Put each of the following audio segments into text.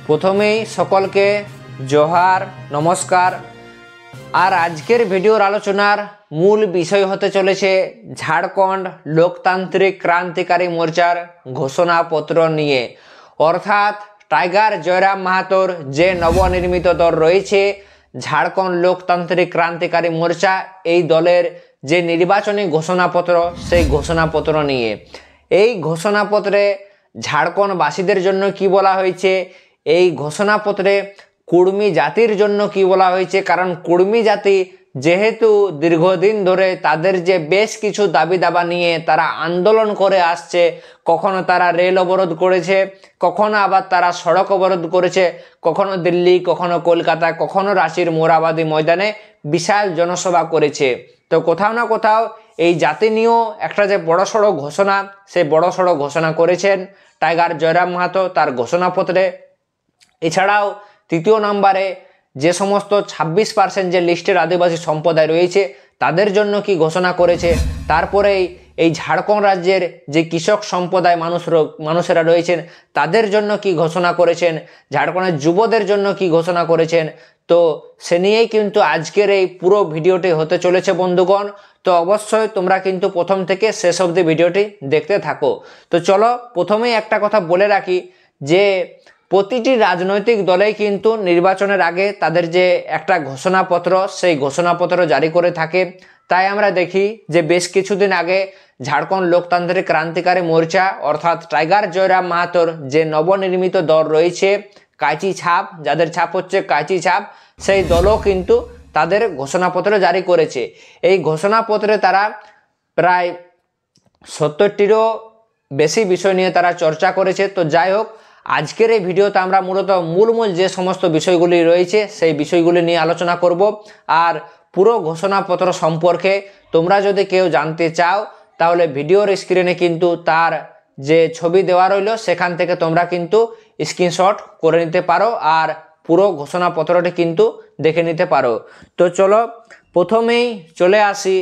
প্রথমেই সকলকে জোহার নমস্কার। আর আজকের ভিডিওর আলোচনার মূল বিষয় হতে চলেছে ঝাড়খণ্ড লোকতান্ত্রিক ক্রান্তিকারী মোর্চার ঘোষণাপত্র নিয়ে, অর্থাৎ টাইগার জয়রাম মাহাতোর যে নবনির্মিত দল রয়েছে ঝাড়খণ্ড লোকতান্ত্রিক ক্রান্তিকারী মোর্চা, এই দলের যে নির্বাচনী ঘোষণাপত্র সেই ঘোষণাপত্র নিয়ে। এই ঘোষণাপত্রে ঝাড়খণ্ডবাসীদের জন্য কি বলা হয়েছে, এই ঘোষণাপত্রে কুর্মী জাতির জন্য কি বলা হয়েছে, কারণ কুর্মী জাতি যেহেতু দীর্ঘদিন ধরে তাদের যে বেশ কিছু দাবি দাবা নিয়ে তারা আন্দোলন করে আসছে, কখনো তারা রেল অবরোধ করেছে, কখনো আবার তারা সড়ক অবরোধ করেছে, কখনো দিল্লি, কখনো কলকাতা, কখনো রাঁচির মোরাবাদী ময়দানে বিশাল জনসভা করেছে। তো কোথাও না কোথাও এই জাতি নিয়েও একটা যে বড়সড় ঘোষণা, সেই বড়সড় ঘোষণা করেছেন টাইগার জয়রাম মাহাতো তার ঘোষণাপত্রে। এছাড়াও তৃতীয় নম্বরে যে সমস্ত 26% যে লিস্টের আদিবাসী সম্প্রদায় রয়েছে তাদের জন্য কি ঘোষণা করেছে। তারপরেই এই ঝাড়খণ্ড রাজ্যের যে কৃষক সম্প্রদায় মানুষেরা রয়েছেন তাদের জন্য কি ঘোষণা করেছেন, ঝাড়খণ্ডের যুবদের জন্য কি ঘোষণা করেছেন। তো সে নিয়েই কিন্তু আজকের এই পুরো ভিডিওটি হতে চলেছে বন্ধুগণ। তো অবশ্যই তোমরা কিন্তু প্রথম থেকে শেষ অবধি ভিডিওটি দেখতে থাকো। তো চলো প্রথমেই একটা কথা বলে রাখি যে প্রতিটি রাজনৈতিক দলেই কিন্তু নির্বাচনের আগে তাদের যে একটা ঘোষণাপত্র সেই ঘোষণাপত্র জারি করে থাকে। তাই আমরা দেখি যে বেশ কিছুদিন আগে ঝাড়খণ্ড লোকতান্ত্রিক ক্রান্তিকারী মোর্চা অর্থাৎ টাইগার জয়রাম মাহাতোর যে নবনির্মিত দল রয়েছে কাঁচি ছাপ, যাদের ছাপ হচ্ছে কাঁচি ছাপ, সেই দলও কিন্তু তাদের ঘোষণাপত্র জারি করেছে। এই ঘোষণাপত্রে তারা প্রায় 70টিরও বেশি বিষয় নিয়ে তারা চর্চা করেছে। তো যাই হোক, আজকের এই ভিডিওতে আমরা মূলত মূল যে সমস্ত বিষয়গুলি রয়েছে সেই বিষয়গুলি নিয়ে আলোচনা করব। আর পুরো ঘোষণাপত্র সম্পর্কে তোমরা যদি কেউ জানতে চাও তাহলে ভিডিওর স্ক্রিনে কিন্তু তার যে ছবি দেওয়া রইল সেখান থেকে তোমরা কিন্তু স্ক্রিনশট করে নিতে পারো আর পুরো ঘোষণাপত্রটি কিন্তু দেখে নিতে পারো। তো চলো প্রথমেই চলে আসি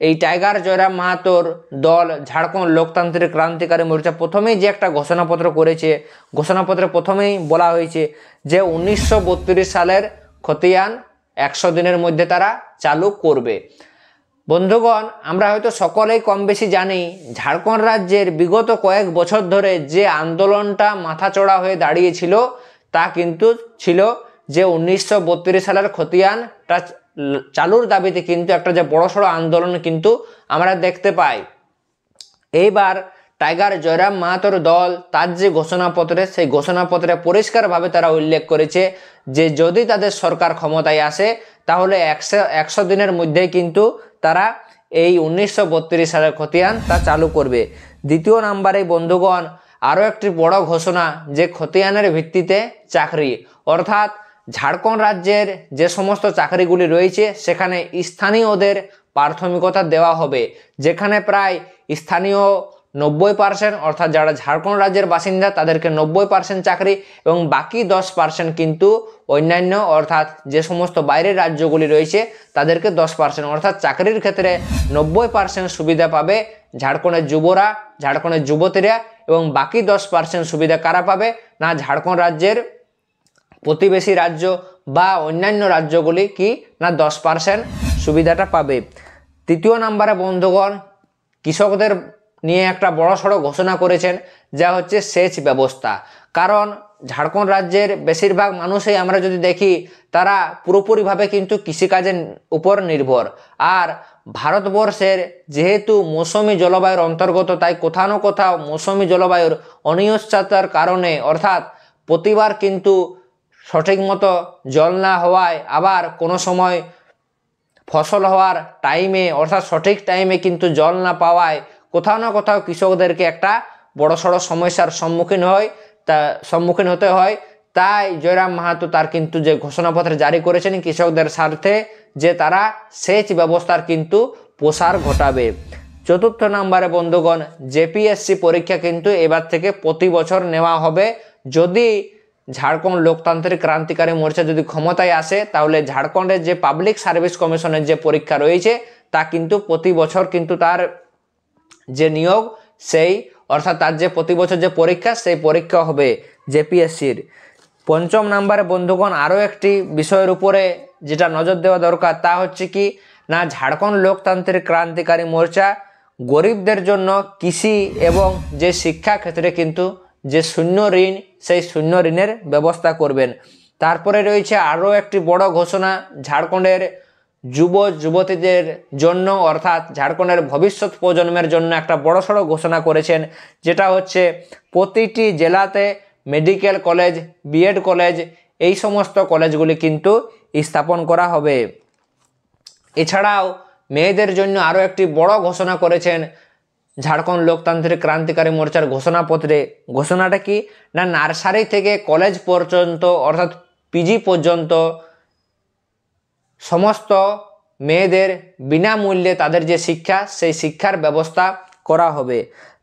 এই টাইগার জয়রাম মাহাতোর দল ঝাড়খণ্ড লোকতান্ত্রিক ক্রান্তিকারী মোর্চা প্রথমেই যে একটা ঘোষণাপত্র করেছে, ঘোষণাপত্রে প্রথমেই বলা হয়েছে যে 1932 সালের খতিয়ান 100 দিনের মধ্যে তারা চালু করবে। বন্ধুগণ, আমরা হয়তো সকলেই কম বেশি জানি ঝাড়খণ্ড রাজ্যের বিগত কয়েক বছর ধরে যে আন্দোলনটা মাথাচড়া হয়ে দাঁড়িয়েছিল তা কিন্তু ছিল যে 1932 সালের খতিয়ানটা চালুর দাবিতে কিন্তু একটা যে বড়সড় আন্দোলন কিন্তু আমরা দেখতে পাই। এইবার টাইগার জয়রাম মাহাতোর দল তার যে ঘোষণাপত্রে সেই ঘোষণাপত্রে পরিষ্কারভাবে তারা উল্লেখ করেছে যে যদি তাদের সরকার ক্ষমতায় আসে তাহলে 100 দিনের মধ্যে কিন্তু তারা এই 1932 সালের খতিয়ান তা চালু করবে। দ্বিতীয় নম্বরে বন্ধুগণ আরও একটি বড় ঘোষণা যে খতিয়ানের ভিত্তিতে চাকরি, অর্থাৎ ঝাড়খণ্ড রাজ্যের যে সমস্ত চাকরিগুলি রয়েছে সেখানে স্থানীয়দের প্রাথমিকতা দেওয়া হবে, যেখানে প্রায় স্থানীয় 90% অর্থাৎ যারা ঝাড়খণ্ড রাজ্যের বাসিন্দা তাদেরকে 90% চাকরি এবং বাকি 10% কিন্তু অন্যান্য অর্থাৎ যে সমস্ত বাইরের রাজ্যগুলি রয়েছে তাদেরকে 10%, অর্থাৎ চাকরির ক্ষেত্রে 90% সুবিধা পাবে ঝাড়খণ্ডের যুবরা, ঝাড়খণ্ডের যুবতীরা এবং বাকি 10% সুবিধা কারা পাবে না ঝাড়খণ্ড রাজ্যের প্রতিবেশী রাজ্য বা অন্যান্য রাজ্যগুলি কি না 10% সুবিধাটা পাবে। তৃতীয় নম্বরে বন্ধুগণ কৃষকদের নিয়ে একটা বড়সড় ঘোষণা করেছেন যা হচ্ছে সেচ ব্যবস্থা। কারণ ঝাড়খণ্ড রাজ্যের বেশিরভাগ মানুষই আমরা যদি দেখি তারা পুরোপুরিভাবে কিন্তু কৃষিকাজের উপর নির্ভর। আর ভারতবর্ষের যেহেতু মৌসুমি জলবায়ুর অন্তর্গত, তাই কোথাও না কোথাও মৌসুমি জলবায়ুর অনিশ্চয়তার কারণে অর্থাৎ প্রতিবার কিন্তু সঠিক মতো জল না হওয়ায় আবার কোনো সময় ফসল হওয়ার টাইমে অর্থাৎ সঠিক টাইমে কিন্তু জল না পাওয়ায় কোথাও না কোথাও কৃষকদেরকে একটা বড়সড় সমস্যার সম্মুখীন হতে হয়। তাই জয়রাম মাহাতো তার কিন্তু যে ঘোষণাপত্র জারি করেছেন কৃষকদের স্বার্থে যে তারা সেচ ব্যবস্থার কিন্তু প্রসার ঘটাবে। চতুর্থ নম্বরে বন্ধুগণ জেপিএসসি পরীক্ষা কিন্তু এবার থেকে প্রতি বছর নেওয়া হবে। যদি ঝাড়খণ্ড লোকতান্ত্রিক ক্রান্তিকারী মোর্চা যদি ক্ষমতায় আসে তাহলে ঝাড়খণ্ডের যে পাবলিক সার্ভিস কমিশনের যে পরীক্ষা রয়েছে তা কিন্তু প্রতি বছর কিন্তু তার যে নিয়োগ সেই অর্থাৎ তার যে প্রতি বছর যে পরীক্ষা সেই পরীক্ষা হবে জেপিএসসির। পঞ্চম নাম্বারে বন্ধুগণ আরও একটি বিষয়ের উপরে যেটা নজর দেওয়া দরকার তা হচ্ছে কি না ঝাড়খণ্ড লোকতান্ত্রিক ক্রান্তিকারী মোর্চা গরিবদের জন্য কৃষি এবং যে শিক্ষা ক্ষেত্রে কিন্তু যে শূন্য ঋণ সেই শূন্য ঋণের ব্যবস্থা করবেন। তারপরে রয়েছে আরও একটি বড় ঘোষণা ঝাড়খণ্ডের যুব যুবতীদের জন্য অর্থাৎ ঝাড়খণ্ডের ভবিষ্যৎ প্রজন্মের জন্য একটা বড়সড় ঘোষণা করেছেন, যেটা হচ্ছে প্রতিটি জেলাতে মেডিকেল কলেজ, বিএড কলেজ এই সমস্ত কলেজগুলি কিন্তু স্থাপন করা হবে। এছাড়াও মেয়েদের জন্য আরও একটি বড় ঘোষণা করেছেন ঝাড়খণ্ড লোকতান্ত্রিক ক্রান্তিকারী মোর্চার ঘোষণাপত্রে। ঘোষণাটা কি না নার্সারি থেকে কলেজ পর্যন্ত অর্থাৎ পিজি পর্যন্ত সমস্ত মেয়েদের বিনামূল্যে তাদের যে শিক্ষা সেই শিক্ষার ব্যবস্থা করা হবে।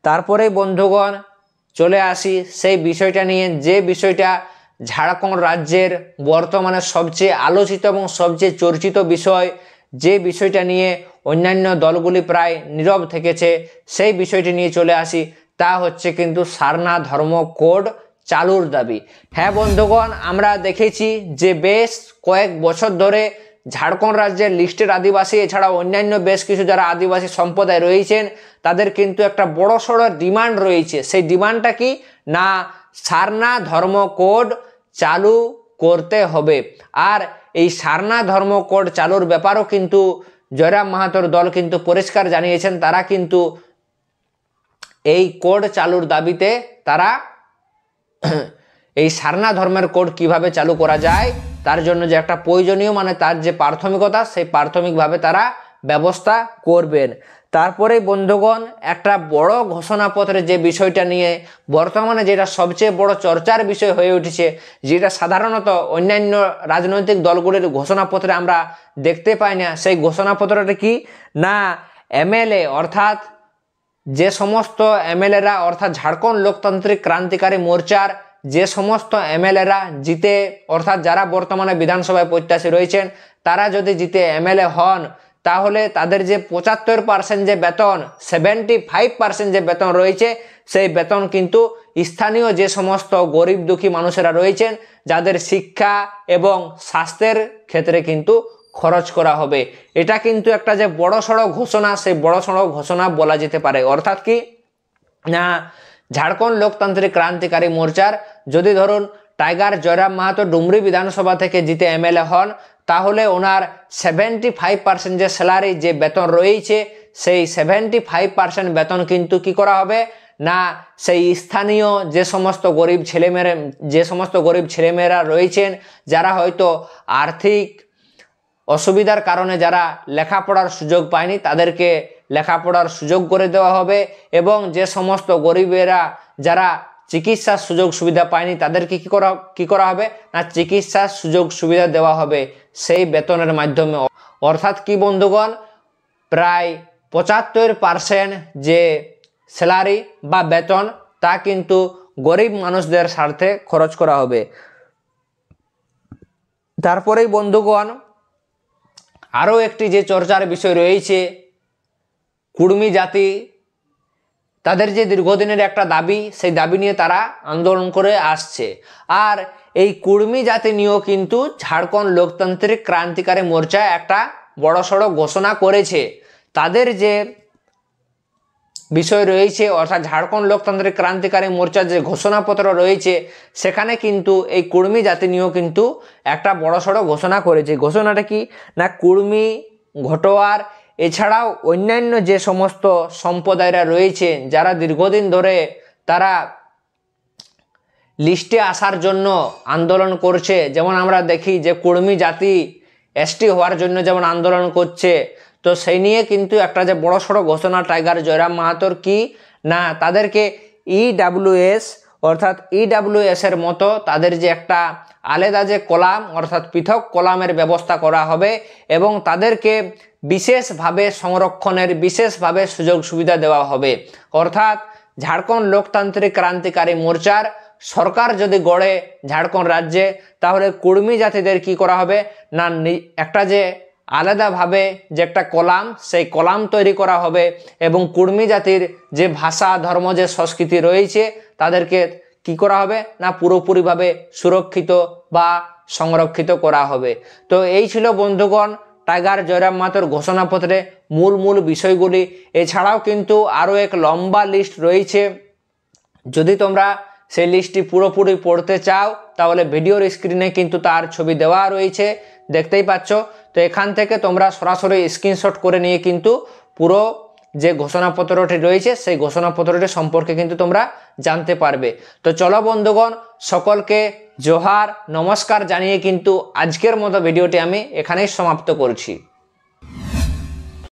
তারপরেই বন্ধুগণ চলে আসি সেই বিষয়টা নিয়ে যে বিষয়টা ঝাড়খণ্ড রাজ্যের বর্তমানে সবচেয়ে আলোচিত এবং সবচেয়ে চর্চিত বিষয়, যে বিষয়টা নিয়ে অন্যান্য দলগুলি প্রায় নীরব থেকেছে, সেই বিষয়টি নিয়ে চলে আসি। তা হচ্ছে কিন্তু সারনা ধর্ম কোড চালুর দাবি। হ্যাঁ বন্ধুগণ, আমরা দেখেছি যে বেশ কয়েক বছর ধরে ঝাড়খণ্ড রাজ্যের লিস্টের আদিবাসী এছাড়াও অন্যান্য বেশ কিছু যারা আদিবাসী সম্প্রদায় রয়েছেন তাদের কিন্তু একটা বড়সড় ডিমান্ড রয়েছে। সেই ডিমান্ডটা কি না সারনা ধর্ম কোড চালু করতে হবে। আর এই সারনা ধর্ম কোড চালুর ব্যাপারও কিন্তু জয়রাম মাহাতোর দল কিন্তু পরিষ্কার জানিয়েছেন, তারা কিন্তু এই কোড চালুর দাবিতে তারা এই সারনা ধর্মের কোড কিভাবে চালু করা যায় তার জন্য যে একটা প্রয়োজনীয় তার যে প্রাথমিকতা সেই প্রাথমিকভাবে তারা ব্যবস্থা করবেন। তারপরে বন্ধুগণ একটা বড় ঘোষণাপত্রে যে বিষয়টা নিয়ে বর্তমানে যেটা সবচেয়ে বড় চর্চার বিষয় হয়ে উঠেছে, যেটা সাধারণত অন্যান্য রাজনৈতিক দলগুলির ঘোষণাপত্রে আমরা দেখতে পাই না, সেই ঘোষণাপত্রটা কি না এমএলএ অর্থাৎ যে সমস্ত এমএলএরা অর্থাৎ ঝাড়খণ্ড লোকতান্ত্রিক ক্রান্তিকারী মোর্চার যে সমস্ত এমএলএরা জিতে অর্থাৎ যারা বর্তমানে বিধানসভায় প্রত্যাশী রয়েছেন তারা যদি জিতে এমএলএ হন তাহলে তাদের যে 75% যে বেতন 75% যে বেতন রয়েছে সেই বেতন কিন্তু স্থানীয় যে সমস্ত গরিব দুঃখী মানুষেরা রয়েছেন যাদের শিক্ষা এবং স্বাস্থ্যের ক্ষেত্রে কিন্তু খরচ করা হবে। এটা কিন্তু একটা যে বড়সড় ঘোষণা, সেই বড়সড় ঘোষণা বলা যেতে পারে। অর্থাৎ কি না ঝাড়খণ্ড লোকতান্ত্রিক ক্রান্তিকারী মোর্চার যদি ধরুন টাইগার জয়রাম মাহাতো ডুমরি বিধানসভা থেকে জিতে এমএলএ হন তাহলে ওনার 75% যে স্যালারি যে বেতন রয়েছে সেই 75% বেতন কিন্তু কি করা হবে না সেই স্থানীয় যে সমস্ত গরিব ছেলেমেয়েরা রয়েছেন যারা হয়তো আর্থিক অসুবিধার কারণে যারা লেখাপড়ার সুযোগ পায়নি তাদেরকে লেখাপড়ার সুযোগ করে দেওয়া হবে এবং যে সমস্ত গরিবেরা যারা চিকিৎসার সুযোগ সুবিধা পায়নি তাদেরকে কি করা হবে না চিকিৎসার সুযোগ সুবিধা দেওয়া হবে সেই বেতনের মাধ্যমে। অর্থাৎ কি বন্ধুগণ প্রায় 75% যে স্যালারি বা বেতন তা কিন্তু গরিব মানুষদের স্বার্থে খরচ করা হবে। তারপরেই বন্ধুগণ আরও একটি যে চর্চার বিষয় রয়েছে কুর্মী জাতি, তাদের যে দীর্ঘদিনের একটা দাবি সেই দাবি নিয়ে তারা আন্দোলন করে আসছে। আর এই কুর্মী জাতি নিয়েও কিন্তু ঝাড়খণ্ড লোকতান্ত্রিক ক্রান্তিকারী মোর্চা একটা বড়সড় ঘোষণা করেছে। তাদের যে বিষয় রয়েছে অর্থাৎ ঝাড়খণ্ড লোকতান্ত্রিক ক্রান্তিকারী মোর্চার যে ঘোষণাপত্র রয়েছে সেখানে কিন্তু এই কুর্মী জাতি নিয়েও কিন্তু একটা বড়সড় ঘোষণা করেছে। ঘোষণাটা কি না কুর্মী, ঘটোয়ার এছাড়াও অন্যান্য যে সমস্ত সম্প্রদায়রা রয়েছে যারা দীর্ঘদিন ধরে তারা লিস্টে আসার জন্য আন্দোলন করছে, যেমন আমরা দেখি যে কুর্মী জাতি এসটি হওয়ার জন্য যেমন আন্দোলন করছে, তো সেই নিয়ে কিন্তু একটা যে বড়সড় ঘোষণা টাইগার জয়রাম মাহাতোর কি না তাদেরকে ইডাব্লিউএস অর্থাৎ ইডাব্লিউএসের মতো তাদের যে একটা আলাদা যে কলাম অর্থাৎ পৃথক কলামের ব্যবস্থা করা হবে এবং তাদেরকে বিশেষভাবে সংরক্ষণের বিশেষভাবে সুযোগ সুবিধা দেওয়া হবে। অর্থাৎ ঝাড়খণ্ড লোকতান্ত্রিক ক্রান্তিকারী মোর্চার সরকার যদি গড়ে ঝাড়খণ্ড রাজ্যে তাহলে কুর্মী জাতিদের কি করা হবে না একটা যে আলাদাভাবে যে একটা কলাম, সেই কলাম তৈরি করা হবে এবং কুর্মী জাতির যে ভাষা, ধর্ম, যে সংস্কৃতি রয়েছে তাদেরকে কি করা হবে না পুরোপুরিভাবে সুরক্ষিত বা সংরক্ষিত করা হবে। তো এই ছিল বন্ধুগণ টাইগার জয়রাম মাহাতোর ঘোষণাপত্রে মূল বিষয়গুলি। এছাড়াও কিন্তু আরও এক লম্বা লিস্ট রয়েছে। যদি তোমরা সেই লিস্টটি পুরোপুরি পড়তে চাও তাহলে ভিডিওর স্ক্রিনে কিন্তু তার ছবি দেওয়া রয়েছে, দেখতেই পাচ্ছ। তো এখান থেকে তোমরা সরাসরি স্ক্রিনশট করে নিয়ে কিন্তু পুরো যে ঘোষণাপত্রটি রয়েছে সেই ঘোষণাপত্রটি সম্পর্কে কিন্তু তোমরা জানতে পারবে। তো চলো বন্ধুগণ, সকলকে জোহার নমস্কার জানিয়ে কিন্তু আজকের মতো ভিডিওটি আমি এখানেই সমাপ্ত করছি।